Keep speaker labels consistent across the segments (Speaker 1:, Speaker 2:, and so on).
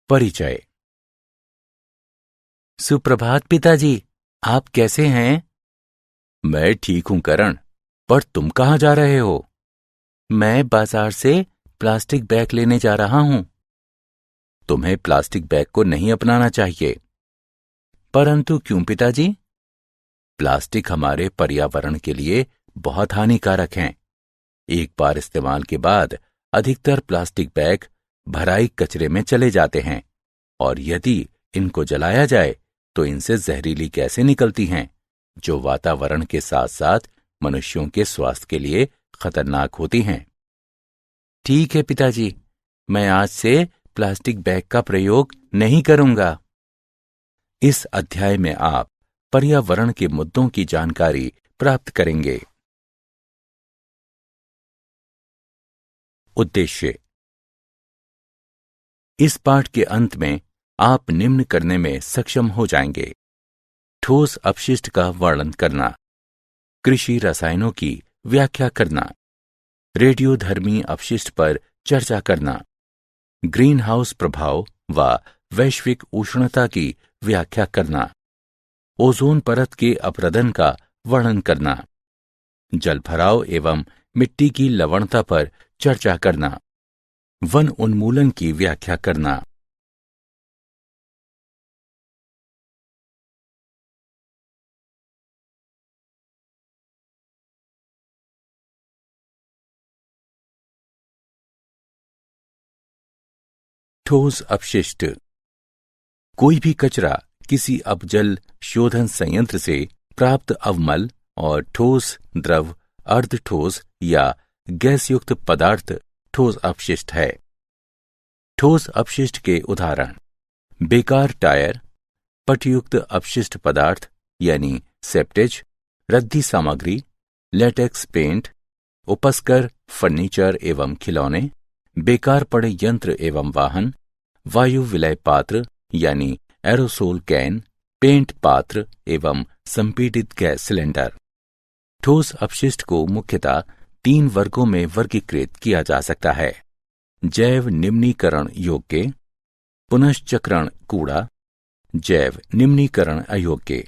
Speaker 1: परिचय। सुप्रभात पिताजी, आप कैसे हैं? मैं ठीक हूं करण, पर तुम कहाँ जा रहे हो? मैं बाजार से प्लास्टिक बैग लेने जा रहा हूं। तुम्हें प्लास्टिक बैग को नहीं अपनाना चाहिए। परंतु क्यों पिताजी? प्लास्टिक हमारे पर्यावरण के लिए बहुत हानिकारक हैं। एक बार इस्तेमाल के बाद अधिकतर प्लास्टिक बैग भराई कचरे में चले जाते हैं और यदि इनको जलाया जाए तो इनसे जहरीली गैसें निकलती हैं, जो वातावरण के साथ साथ मनुष्यों के स्वास्थ्य के लिए खतरनाक होती हैं। ठीक है पिताजी, मैं आज से प्लास्टिक बैग का प्रयोग नहीं करूंगा। इस अध्याय में आप पर्यावरण के मुद्दों की जानकारी प्राप्त करेंगे। उद्देश्य। इस पाठ के अंत में आप निम्न करने में सक्षम हो जाएंगे: ठोस अपशिष्ट का वर्णन करना, कृषि रसायनों की व्याख्या करना, रेडियोधर्मी अपशिष्ट पर चर्चा करना, ग्रीन हाउस प्रभाव व वैश्विक उष्णता की व्याख्या करना, ओजोन परत के अपरदन का वर्णन करना, जलभराव एवं मिट्टी की लवणता पर चर्चा करना, वन उन्मूलन की व्याख्या करना। ठोस अपशिष्ट। कोई भी कचरा किसी अपजल शोधन संयंत्र से प्राप्त अवमल और ठोस, द्रव, अर्धठोस या गैसयुक्त पदार्थ ठोस अपशिष्ट है। ठोस अपशिष्ट के उदाहरण: बेकार टायर, पटयुक्त अपशिष्ट पदार्थ यानी सेप्टेज, रद्दी सामग्री, लेटेक्स पेंट, उपस्कर फर्नीचर एवं खिलौने, बेकार पड़े यंत्र एवं वाहन, वायु विलय पात्र यानी एरोसोल कैन, पेंट पात्र एवं संपीडित गैस सिलेंडर। ठोस अपशिष्ट को मुख्यतः 3 वर्गों में वर्गीकृत किया जा सकता है: जैव निम्नीकरण योग्य, पुनश्चक्रण कूड़ा, जैव निम्नीकरण अयोग्य।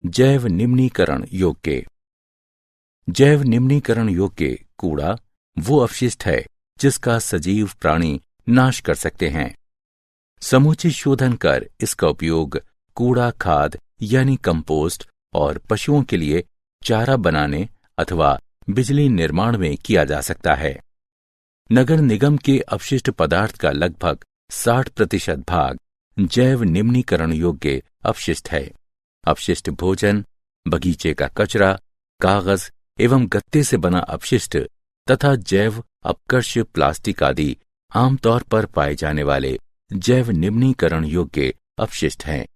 Speaker 1: जैव निम्नीकरण योग्य। जैव निम्नीकरण योग्य कूड़ा वो अपशिष्ट है जिसका सजीव प्राणी नाश कर सकते हैं। समुचित शोधन कर इसका उपयोग कूड़ा खाद यानी कंपोस्ट और पशुओं के लिए चारा बनाने अथवा बिजली निर्माण में किया जा सकता है। नगर निगम के अपशिष्ट पदार्थ का लगभग 60% भाग जैव निम्नीकरण योग्य अपशिष्ट है। अपशिष्ट भोजन, बगीचे का कचरा, कागज एवं गत्ते से बना अपशिष्ट तथा जैव अपकर्ष प्लास्टिक आदि आमतौर पर पाए जाने वाले जैव निम्नीकरण योग्य अपशिष्ट हैं।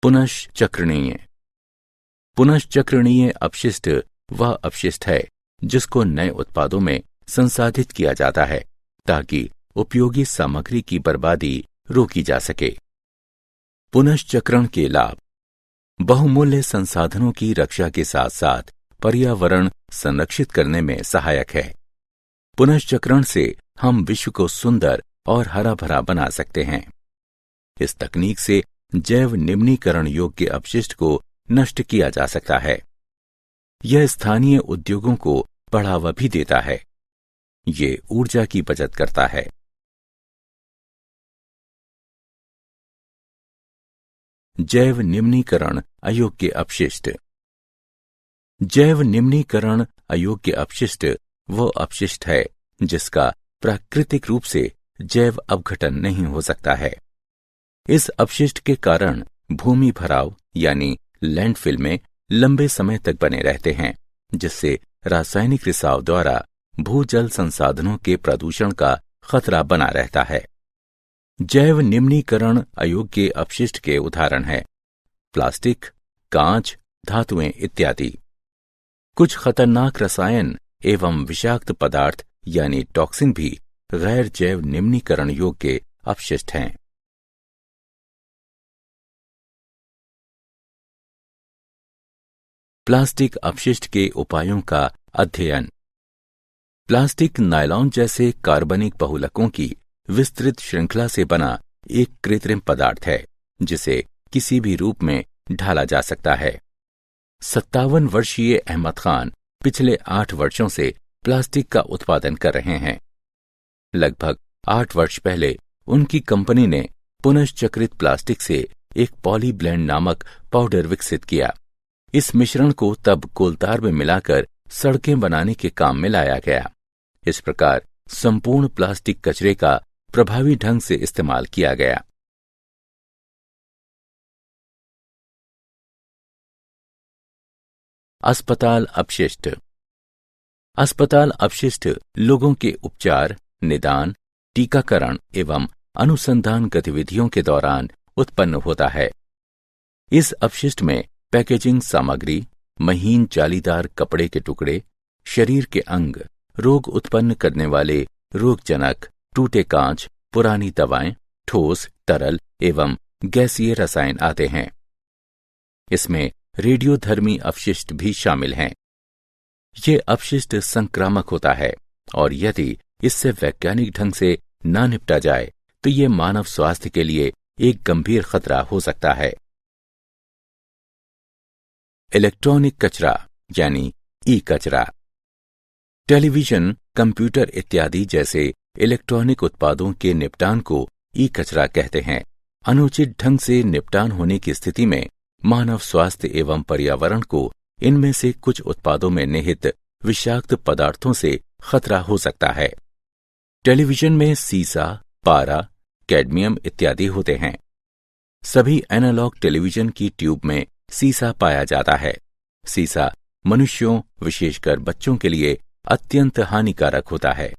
Speaker 1: पुनश्चक्रणीय। पुनश्चक्रणीय अपशिष्ट वह अपशिष्ट है जिसको नए उत्पादों में संसाधित किया जाता है ताकि उपयोगी सामग्री की बर्बादी रोकी जा सके। पुनश्चक्रण के लाभ बहुमूल्य संसाधनों की रक्षा के साथ साथ पर्यावरण संरक्षित करने में सहायक है। पुनश्चक्रण से हम विश्व को सुंदर और हरा भरा बना सकते हैं। इस तकनीक से जैव निम्नीकरण योग्य अपशिष्ट को नष्ट किया जा सकता है। यह स्थानीय उद्योगों को बढ़ावा भी देता है। ये ऊर्जा की बचत करता है। जैव निम्नीकरण अयोग्य अपशिष्ट। जैव निम्नीकरण अयोग्य अपशिष्ट वह अपशिष्ट है जिसका प्राकृतिक रूप से जैव अपघटन नहीं हो सकता है। इस अपशिष्ट के कारण भूमि भराव यानी लैंडफिल में लंबे समय तक बने रहते हैं, जिससे रासायनिक रिसाव द्वारा भूजल संसाधनों के प्रदूषण का खतरा बना रहता है। जैव निम्नीकरण अयोग्य अपशिष्ट के उदाहरण हैं प्लास्टिक, कांच, धातुएं इत्यादि। कुछ खतरनाक रसायन एवं विषाक्त पदार्थ यानी टॉक्सिन भी गैर जैव निम्नीकरण योग्य अपशिष्ट हैं। प्लास्टिक अपशिष्ट के उपायों का अध्ययन। प्लास्टिक नायलॉन जैसे कार्बनिक बहुलकों की विस्तृत श्रृंखला से बना एक कृत्रिम पदार्थ है जिसे किसी भी रूप में ढाला जा सकता है। 57 वर्षीय अहमद खान पिछले 8 वर्षों से प्लास्टिक का उत्पादन कर रहे हैं। लगभग 8 वर्ष पहले उनकी कंपनी ने पुनश्चक्रित प्लास्टिक से एक पॉलीब्लेंड नामक पाउडर विकसित किया। इस मिश्रण को तब कोलतार में मिलाकर सड़कें बनाने के काम में लाया गया। इस प्रकार संपूर्ण प्लास्टिक कचरे का प्रभावी ढंग से इस्तेमाल किया गया। अस्पताल अपशिष्ट। अस्पताल अपशिष्ट लोगों के उपचार, निदान, टीकाकरण एवं अनुसंधान गतिविधियों के दौरान उत्पन्न होता है। इस अपशिष्ट में पैकेजिंग सामग्री, महीन जालीदार कपड़े के टुकड़े, शरीर के अंग, रोग उत्पन्न करने वाले रोगजनक, टूटे कांच, पुरानी दवाएं, ठोस, तरल एवं गैसीय रसायन आते हैं। इसमें रेडियोधर्मी अपशिष्ट भी शामिल हैं। ये अपशिष्ट संक्रामक होता है और यदि इससे वैज्ञानिक ढंग से ना निपटा जाए तो ये मानव स्वास्थ्य के लिए एक गंभीर खतरा हो सकता है। इलेक्ट्रॉनिक कचरा यानी ई कचरा। टेलीविजन, कंप्यूटर इत्यादि जैसे इलेक्ट्रॉनिक उत्पादों के निपटान को ई कचरा कहते हैं। अनुचित ढंग से निपटान होने की स्थिति में मानव स्वास्थ्य एवं पर्यावरण को इनमें से कुछ उत्पादों में निहित विषाक्त पदार्थों से खतरा हो सकता है। टेलीविजन में सीसा, पारा, कैडमियम इत्यादि होते हैं। सभी एनालॉग टेलीविजन की ट्यूब में सीसा पाया जाता है। सीसा मनुष्यों, विशेषकर बच्चों के लिए अत्यंत हानिकारक होता है।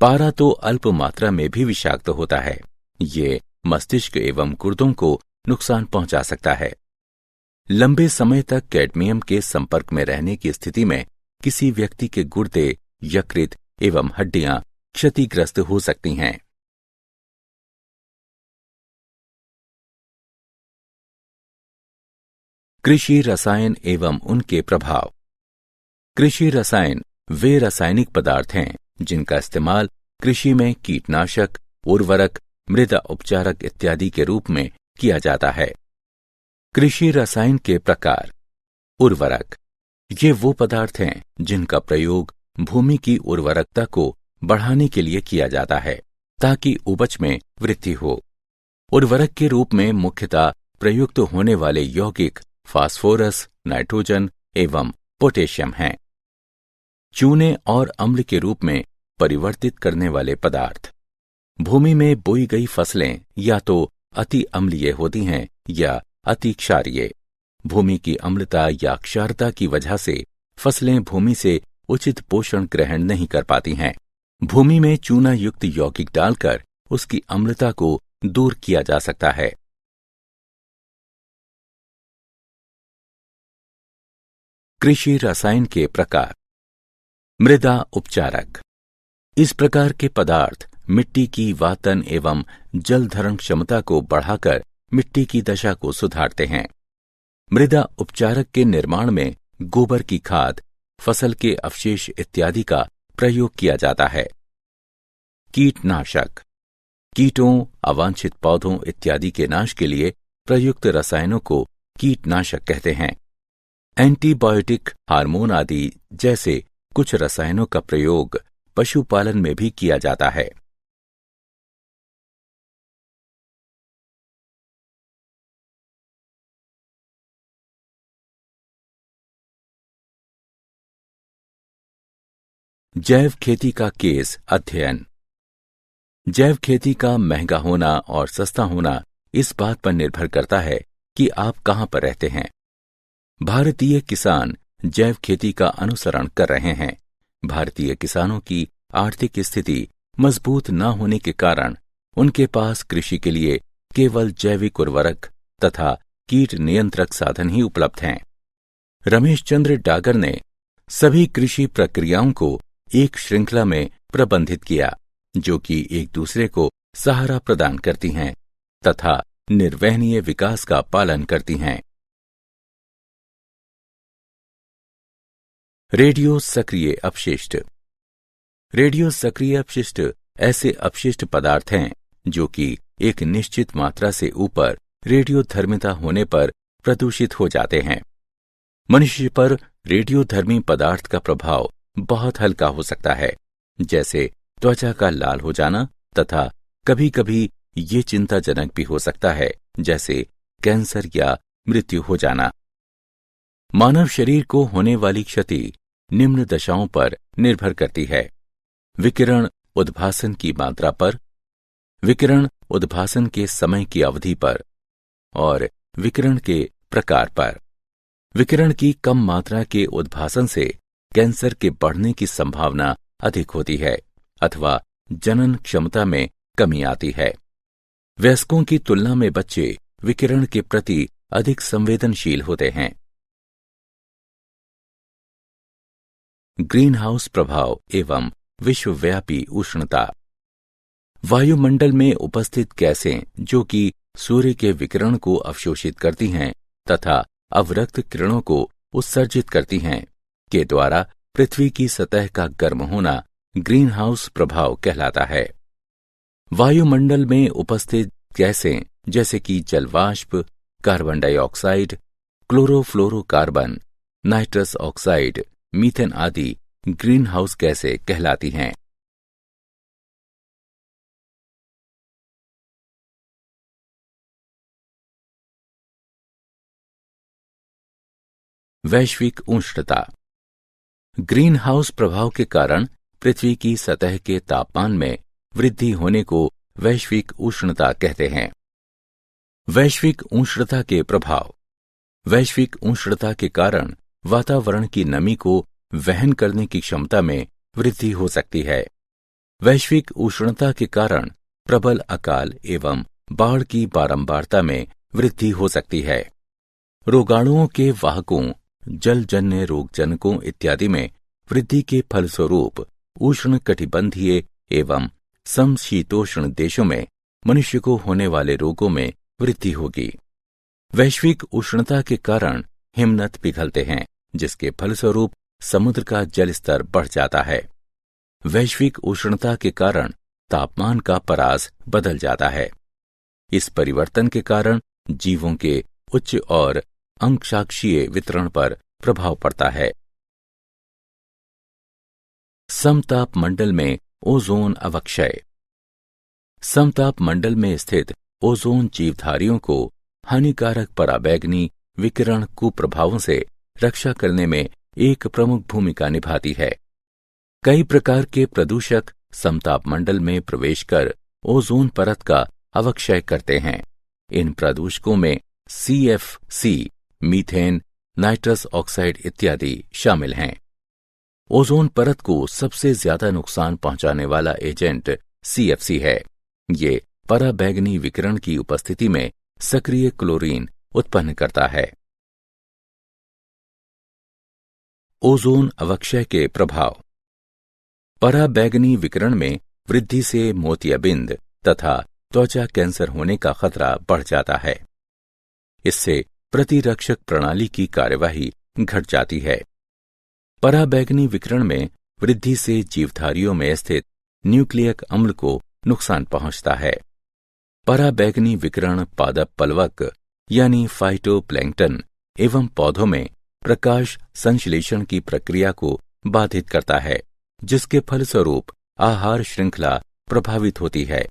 Speaker 1: पारा तो अल्प मात्रा में भी विषाक्त होता है। ये मस्तिष्क एवं गुर्दों को नुकसान पहुंचा सकता है। लंबे समय तक कैडमियम के संपर्क में रहने की स्थिति में किसी व्यक्ति के गुर्दे, यकृत एवं हड्डियां क्षतिग्रस्त हो सकती हैं। कृषि रसायन एवं उनके प्रभाव। कृषि रसायन वे रासायनिक पदार्थ हैं जिनका इस्तेमाल कृषि में कीटनाशक, उर्वरक, मृदा उपचारक इत्यादि के रूप में किया जाता है। कृषि रसायन के प्रकार। उर्वरक, ये वो पदार्थ हैं जिनका प्रयोग भूमि की उर्वरकता को बढ़ाने के लिए किया जाता है ताकि उपज में वृद्धि हो। उर्वरक के रूप में मुख्यतः प्रयुक्त होने वाले यौगिक फास्फोरस, नाइट्रोजन एवं पोटेशियम हैं। चूने और अम्ल के रूप में परिवर्तित करने वाले पदार्थ। भूमि में बोई गई फसलें या तो अति अम्लीय होती हैं या अति क्षारीय। भूमि की अम्लता या क्षारता की वजह से फसलें भूमि से उचित पोषण ग्रहण नहीं कर पाती हैं। भूमि में चूना युक्त यौगिक डालकर उसकी अम्लता को दूर किया जा सकता है। कृषि रसायन के प्रकार। मृदा उपचारक, इस प्रकार के पदार्थ मिट्टी की वातन एवं जल धारण क्षमता को बढ़ाकर मिट्टी की दशा को सुधारते हैं। मृदा उपचारक के निर्माण में गोबर की खाद, फसल के अवशेष इत्यादि का प्रयोग किया जाता है। कीटनाशक, कीटों, अवांछित पौधों इत्यादि के नाश के लिए प्रयुक्त रसायनों को कीटनाशक कहते हैं। एंटीबायोटिक, हार्मोन आदि जैसे कुछ रसायनों का प्रयोग पशुपालन में भी किया जाता है। जैव खेती का केस अध्ययन। जैव खेती का महंगा होना और सस्ता होना इस बात पर निर्भर करता है कि आप कहां पर रहते हैं। भारतीय किसान जैव खेती का अनुसरण कर रहे हैं। भारतीय किसानों की आर्थिक स्थिति मजबूत न होने के कारण उनके पास कृषि के लिए केवल जैविक उर्वरक तथा कीट नियंत्रक साधन ही उपलब्ध हैं। रमेश चंद्र डागर ने सभी कृषि प्रक्रियाओं को एक श्रृंखला में प्रबंधित किया जो कि एक दूसरे को सहारा प्रदान करती हैं तथा निर्वहनीय विकास का पालन करती हैं। रेडियो सक्रिय अपशिष्ट। रेडियो सक्रिय अपशिष्ट ऐसे अपशिष्ट पदार्थ हैं जो कि एक निश्चित मात्रा से ऊपर रेडियोधर्मिता होने पर प्रदूषित हो जाते हैं। मनुष्य पर रेडियोधर्मी पदार्थ का प्रभाव बहुत हल्का हो सकता है, जैसे त्वचा का लाल हो जाना, तथा कभी कभी ये चिंताजनक भी हो सकता है, जैसे कैंसर या मृत्यु हो जाना। मानव शरीर को होने वाली क्षति निम्न दशाओं पर निर्भर करती है। विकिरण उद्भासन की मात्रा पर, विकिरण उद्भासन के समय की अवधि पर और विकिरण के प्रकार पर। विकिरण की कम मात्रा के उद्भासन से कैंसर के बढ़ने की संभावना अधिक होती है अथवा जनन क्षमता में कमी आती है। वयस्कों की तुलना में बच्चे विकिरण के प्रति अधिक संवेदनशील होते हैं। ग्रीन हाउस प्रभाव एवं विश्वव्यापी उष्णता। वायुमंडल में उपस्थित गैसें जो कि सूर्य के विकिरण को अवशोषित करती हैं तथा अवरक्त किरणों को उत्सर्जित करती हैं के द्वारा पृथ्वी की सतह का गर्म होना ग्रीन हाउस प्रभाव कहलाता है। वायुमंडल में उपस्थित गैसें जैसे कि जलवाष्प, carbon dioxide, chlorofluorocarbon, nitrous oxide, methane आदि ग्रीन हाउस गैसें कहलाती हैं। वैश्विक उष्णता। ग्रीन हाउस प्रभाव के कारण पृथ्वी की सतह के तापमान में वृद्धि होने को वैश्विक उष्णता कहते हैं। वैश्विक उष्णता के प्रभाव। वैश्विक उष्णता के कारण वातावरण की नमी को वहन करने की क्षमता में वृद्धि हो सकती है। वैश्विक उष्णता के कारण प्रबल अकाल एवं बाढ़ की बारंबारता में वृद्धि हो सकती है। रोगाणुओं के वाहकों, जलजन्य रोगजनकों इत्यादि में वृद्धि के फलस्वरूप उष्ण कटिबंधीय एवं समशीतोष्ण देशों में मनुष्य को होने वाले रोगों में वृद्धि होगी। वैश्विक उष्णता के कारण हिमनद पिघलते हैं जिसके फलस्वरूप समुद्र का जल स्तर बढ़ जाता है। वैश्विक उष्णता के कारण तापमान का परास बदल जाता है। इस परिवर्तन के कारण जीवों के उच्च और अंशाक्षीय वितरण पर प्रभाव पड़ता है। समताप मंडल में ओजोन अवक्षय। समताप मंडल में स्थित ओजोन जीवधारियों को हानिकारक पराबैंगनी विकिरण कुप्रभावों से रक्षा करने में एक प्रमुख भूमिका निभाती है। कई प्रकार के प्रदूषक समताप मंडल में प्रवेश कर ओजोन परत का अवक्षय करते हैं। इन प्रदूषकों में CFC, मीथेन, नाइट्रस ऑक्साइड इत्यादि शामिल हैं। ओजोन परत को सबसे ज्यादा नुकसान पहुंचाने वाला एजेंट CFC है। ये पराबैंगनी विकिरण की उपस्थिति में सक्रिय क्लोरीन उत्पन्न करता है। ओजोन अवक्षय के प्रभाव। पराबैंगनी विकिरण में वृद्धि से मोतियाबिंद तथा त्वचा कैंसर होने का खतरा बढ़ जाता है। इससे प्रतिरक्षक प्रणाली की कार्यवाही घट जाती है। पराबैंगनी विकिरण में वृद्धि से जीवधारियों में स्थित न्यूक्लियक अम्ल को नुकसान पहुंचता है। पराबैंगनी विकिरण पादप पलवक यानी फाइटोप्लैंक्टन एवं पौधों में प्रकाश संश्लेषण की प्रक्रिया को बाधित करता है, जिसके फलस्वरूप आहार श्रृंखला प्रभावित होती है।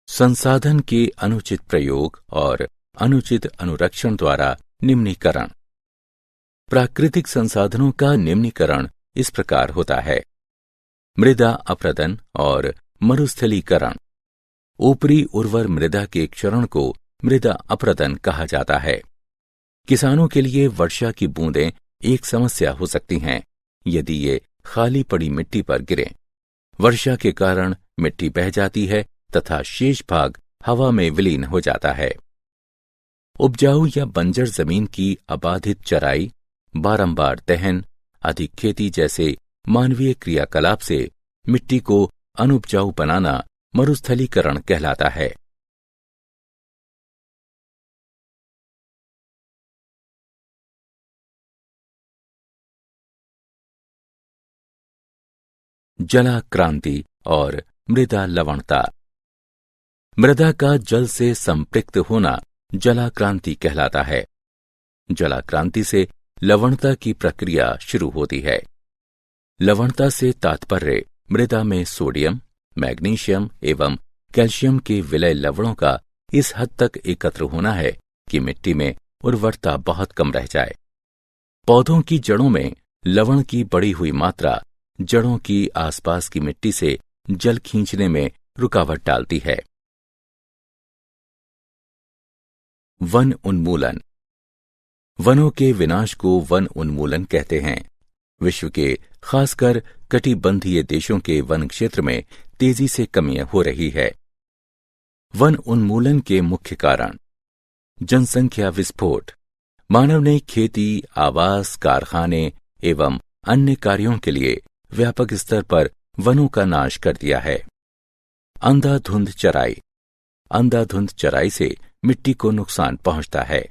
Speaker 1: संसाधन के अनुचित प्रयोग और अनुचित अनुरक्षण द्वारा निम्नीकरण। प्राकृतिक संसाधनों का निम्नीकरण इस प्रकार होता है। मृदा अपरदन और मरुस्थलीकरण। ऊपरी उर्वर मृदा के क्षरण को मृदा अपरदन कहा जाता है। किसानों के लिए वर्षा की बूंदें एक समस्या हो सकती हैं यदि ये खाली पड़ी मिट्टी पर गिरें। वर्षा के कारण मिट्टी बह जाती है तथा शेष भाग हवा में विलीन हो जाता है। उपजाऊ या बंजर जमीन की अबाधित चराई, बारंबार दहन, अधिक खेती जैसे मानवीय क्रियाकलाप से मिट्टी को अनुपजाऊ बनाना मरुस्थलीकरण कहलाता है। जलाक्रांति और मृदा लवणता। मृदा का जल से संपृक्त होना जलाक्रांति कहलाता है। जलाक्रांति से लवणता की प्रक्रिया शुरू होती है। लवणता से तात्पर्य मृदा में सोडियम, मैग्नीशियम एवं कैल्शियम के विलय लवणों का इस हद तक एकत्र होना है कि मिट्टी में उर्वरता बहुत कम रह जाए। पौधों की जड़ों में लवण की बढ़ी हुई मात्रा जड़ों की आसपास की मिट्टी से जल खींचने में रुकावट डालती है। वन उन्मूलन। वनों के विनाश को वन उन्मूलन कहते हैं। विश्व के खासकर कटिबंधीय देशों के वन क्षेत्र में तेजी से कमी हो रही है। वन उन्मूलन के मुख्य कारण: जनसंख्या विस्फोट। मानव ने खेती, आवास, कारखाने एवं अन्य कार्यों के लिए व्यापक स्तर पर वनों का नाश कर दिया है। अंधाधुंध चराई। अंधाधुंध चराई से मिट्टी को नुकसान पहुंचता है।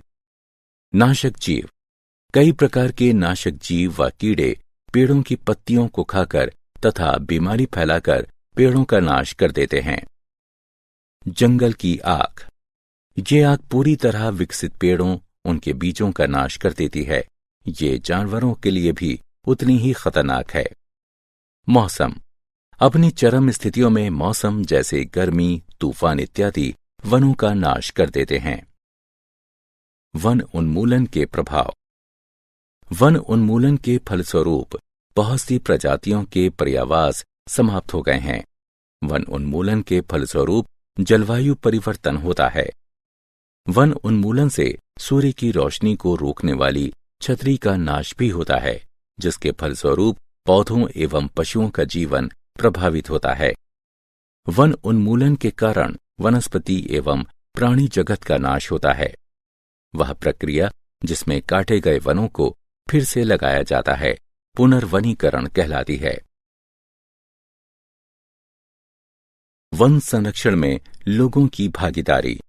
Speaker 1: नाशक जीव। कई प्रकार के नाशक जीव व कीड़े पेड़ों की पत्तियों को खाकर तथा बीमारी फैलाकर पेड़ों का नाश कर देते हैं। जंगल की आग। ये आग पूरी तरह विकसित पेड़ों, उनके बीजों का नाश कर देती है। ये जानवरों के लिए भी उतनी ही खतरनाक है। मौसम। अपनी चरम स्थितियों में मौसम जैसे गर्मी, तूफान इत्यादि वनों का नाश कर देते हैं। वन उन्मूलन के प्रभाव। वन उन्मूलन के फलस्वरूप बहुत सी प्रजातियों के पर्यावास समाप्त हो गए हैं। वन उन्मूलन के फलस्वरूप जलवायु परिवर्तन होता है। वन उन्मूलन से सूर्य की रोशनी को रोकने वाली छतरी का नाश भी होता है, जिसके फलस्वरूप पौधों एवं पशुओं का जीवन प्रभावित होता है। वन उन्मूलन के कारण वनस्पति एवं प्राणी जगत का नाश होता है। वह प्रक्रिया जिसमें काटे गए वनों को फिर से लगाया जाता है पुनर्वनीकरण कहलाती है। वन संरक्षण में लोगों की भागीदारी।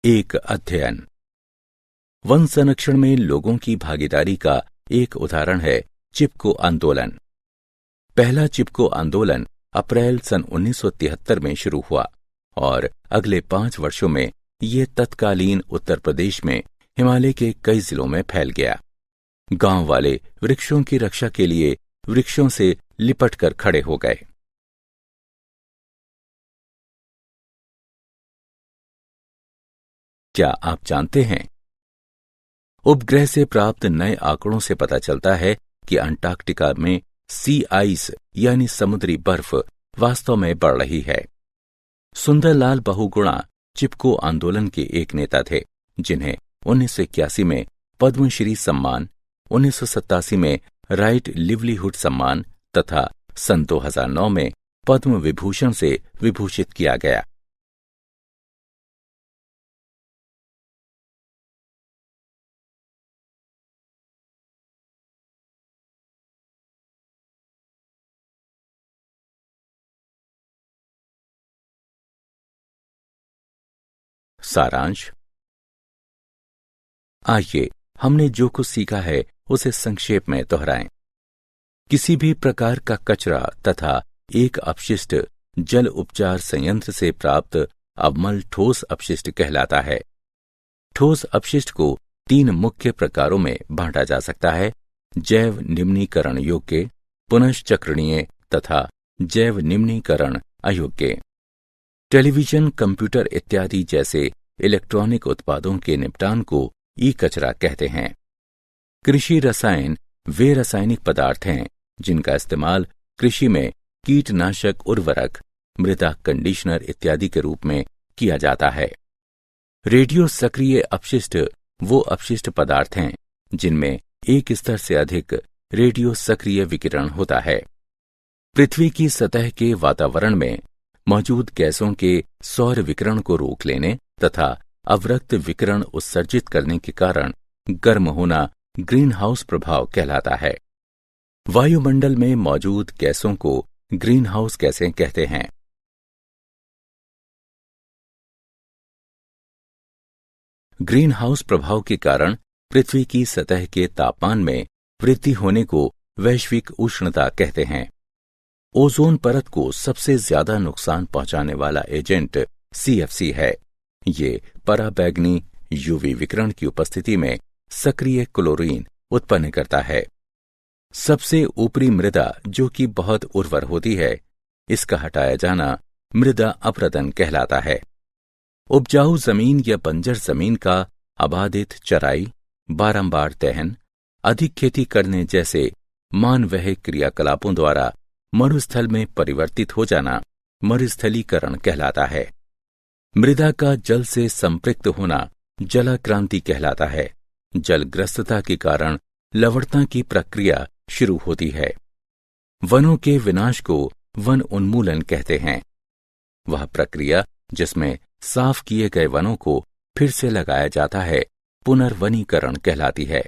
Speaker 1: एक अध्ययन। वन संरक्षण में लोगों की भागीदारी का एक उदाहरण है चिपको आंदोलन। पहला चिपको आंदोलन अप्रैल सन 1973 में शुरू हुआ और अगले 5 वर्षों में ये तत्कालीन उत्तर प्रदेश में हिमालय के कई जिलों में फैल गया। गांव वाले वृक्षों की रक्षा के लिए वृक्षों से लिपट कर खड़े हो गए। क्या आप जानते हैं, उपग्रह से प्राप्त नए आंकड़ों से पता चलता है कि अंटार्कटिका में सी आइस यानी समुद्री बर्फ वास्तव में बढ़ रही है। सुंदरलाल बहुगुणा चिपको आंदोलन के एक नेता थे, जिन्हें 1981 में पद्मश्री सम्मान, 1987 में राइट लिवलीहुड सम्मान तथा सन 2009 में पद्म विभूषण से विभूषित किया गया। सारांश। आइए हमने जो कुछ सीखा है उसे संक्षेप में दोहराएं। किसी भी प्रकार का कचरा तथा एक अपशिष्ट जल उपचार संयंत्र से प्राप्त अवमल ठोस अपशिष्ट कहलाता है। ठोस अपशिष्ट को 3 मुख्य प्रकारों में बांटा जा सकता है: जैव निम्नीकरण योग्य, पुनश्चक्रणीय तथा जैव निम्नीकरण अयोग्य। टेलीविजन, कंप्यूटर इत्यादि जैसे इलेक्ट्रॉनिक उत्पादों के निपटान को ई कचरा कहते हैं। कृषि रसायन वे रासायनिक पदार्थ हैं जिनका इस्तेमाल कृषि में कीटनाशक, उर्वरक, मृदा कंडीशनर इत्यादि के रूप में किया जाता है। रेडियो सक्रिय अपशिष्ट वो अपशिष्ट पदार्थ हैं जिनमें एक स्तर से अधिक रेडियो सक्रिय विकिरण होता है। पृथ्वी की सतह के वातावरण में मौजूद गैसों के सौर विकिरण को रोक लेने तथा अवरक्त विकिरण उत्सर्जित करने के कारण गर्म होना ग्रीन हाउस प्रभाव कहलाता है। वायुमंडल में मौजूद गैसों को ग्रीन हाउस गैसें कहते हैं। ग्रीन हाउस प्रभाव के कारण पृथ्वी की सतह के तापमान में वृद्धि होने को वैश्विक उष्णता कहते हैं। ओजोन परत को सबसे ज्यादा नुकसान पहुंचाने वाला एजेंट सीएफसी है। ये पराबैंगनी यूवी विकिरण की उपस्थिति में सक्रिय क्लोरीन उत्पन्न करता है। सबसे ऊपरी मृदा जो कि बहुत उर्वर होती है, इसका हटाया जाना मृदा अपरदन कहलाता है। उपजाऊ जमीन या बंजर जमीन का आबादित चराई, बारंबार दहन, अधिक खेती करने जैसे मानवह क्रियाकलापों द्वारा मरुस्थल में परिवर्तित हो जाना मरुस्थलीकरण कहलाता है। मृदा का जल से संपृक्त होना जलाक्रांति कहलाता है। जलग्रस्तता के कारण लवणता की प्रक्रिया शुरू होती है। वनों के विनाश को वन उन्मूलन कहते हैं। वह प्रक्रिया जिसमें साफ किए गए वनों को फिर से लगाया जाता है पुनर्वनीकरण कहलाती है।